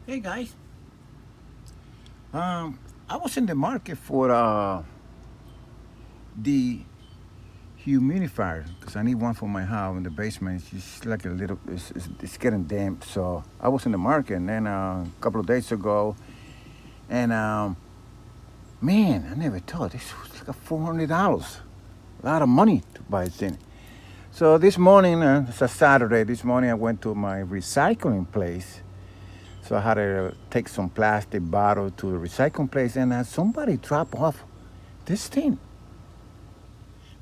Hey guys, I was in the market for the humidifier because I need one for my house in the basement. It's just like a little, it's getting damp. So I was in the market, and then a couple of days ago, and man, I never thought this was like $400. A lot of money to buy this thing. So this morning, it's a Saturday. This morning I went to my recycling place. So I had to take some plastic bottle to the recycling place, and somebody dropped off this thing.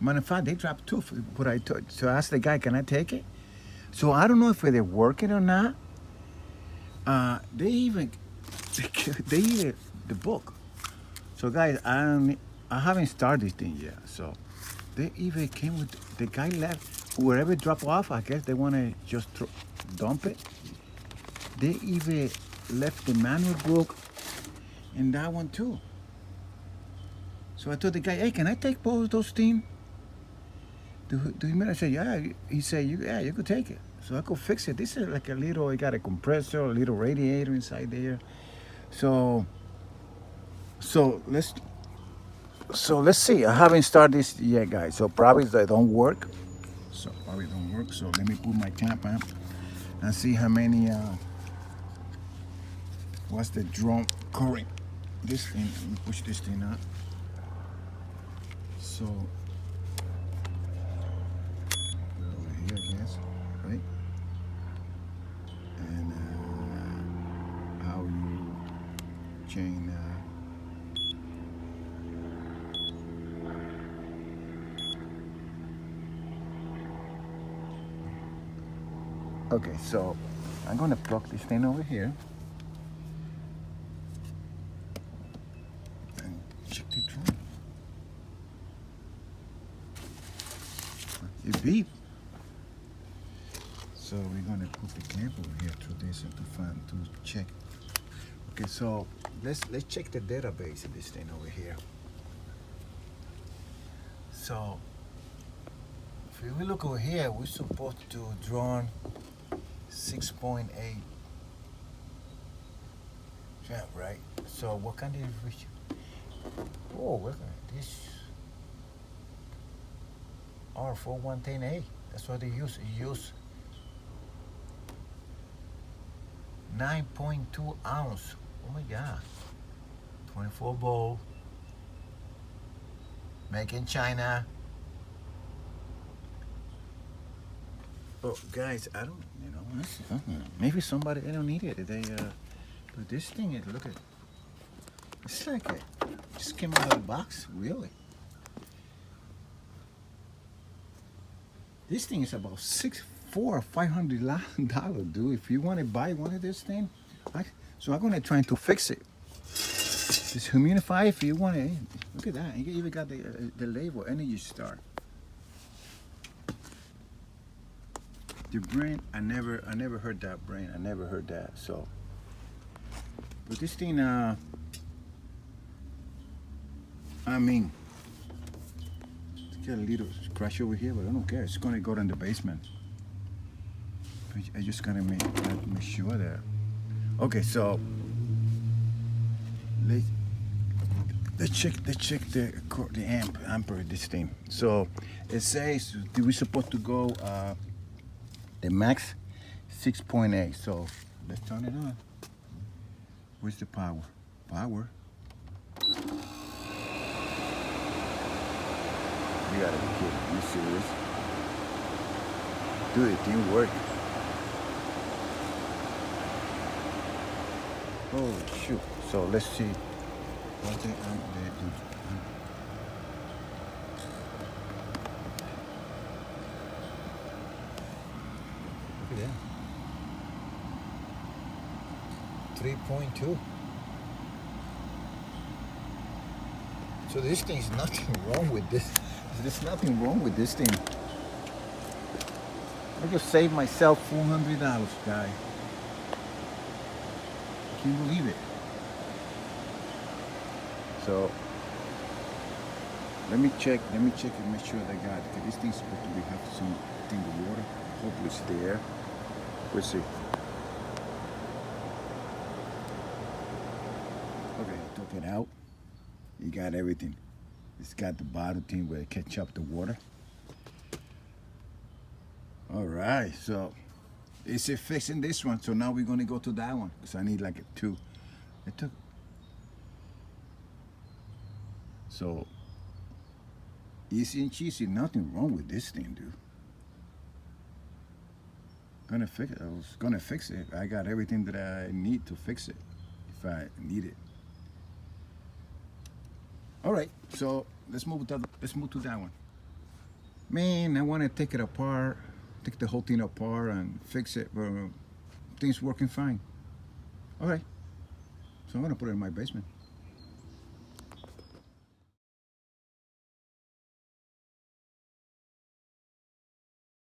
Matter of fact, they dropped two. What I told. So I asked the guy, "Can I take it?" So I don't know if they're working or not. They even they even the book. So guys, I haven't started this thing yet. So they even came with the guy left. Whoever dropped off, I guess they want to just dump it. They even left the manual book and that one too. So I told the guy, "Hey, can I take both of those things?" Do you mean? I said, "Yeah." He said, "Yeah, you could take it." So I could fix it. This is like a little. It got a compressor, a little radiator inside there. So so let's let's see. I haven't started this yet, guys. So probably they don't work. So probably don't work. So let me put my clamp on and see how many. What's the drum current? This thing. Let me push this thing out. So over here, I guess, right? And how you chain. Okay, so I'm gonna plug this thing over here and check the drum. It beep. So we're gonna put the clamp over here through this and to check. Okay, so let's check the database of this thing over here. So if we look over here, we're supposed to draw 6.8. Yeah, right. So what kind of oh, look at this R4110A. That's what they use. You use 9.2 ounce. Oh my God. 24 bowl. Made in China. Oh, guys, I don't, maybe somebody, they don't need it. But this thing is, look at, it's like it just came out of the box, really. This thing is about $400 or $500, dude. If you want to buy one of this thing, so I'm gonna try to fix it. This humidifier, if you want to, look at that. You even got the label, Energy Star. The brand, I never heard that brand. I never heard that. So, but this thing, I mean, it's got a little scratch over here, but I don't care. It's gonna go in the basement. I just gotta make sure that. Okay, so let's check the ampere of this thing. So it says we're supposed to go the max 6.8. So let's turn it on. Where's the power? Power. You gotta be kidding. Are you serious? Dude, it didn't work. Oh shoot. So let's see. What's the look at that. 3.2. So this thing's nothing wrong with this. There's nothing wrong with this thing. I just saved myself $400, guy. Can you believe it? So let me check and make sure that I got it. Because this thing's supposed to be have something with water. Hopefully it's there. We'll see. Check it out. You got everything. It's got the bottle thing where it catch up the water. All right, so is it fixing this one? So now we're gonna go to that one because I need like a two. It took. So easy and cheesy. Nothing wrong with this thing, dude. Gonna fix it. I was gonna fix it. I got everything that I need to fix it if I need it. All right, so let's move to that one. Man, I want to take it apart, take the whole thing apart and fix it, but things working fine. All right, so I'm gonna put it in my basement.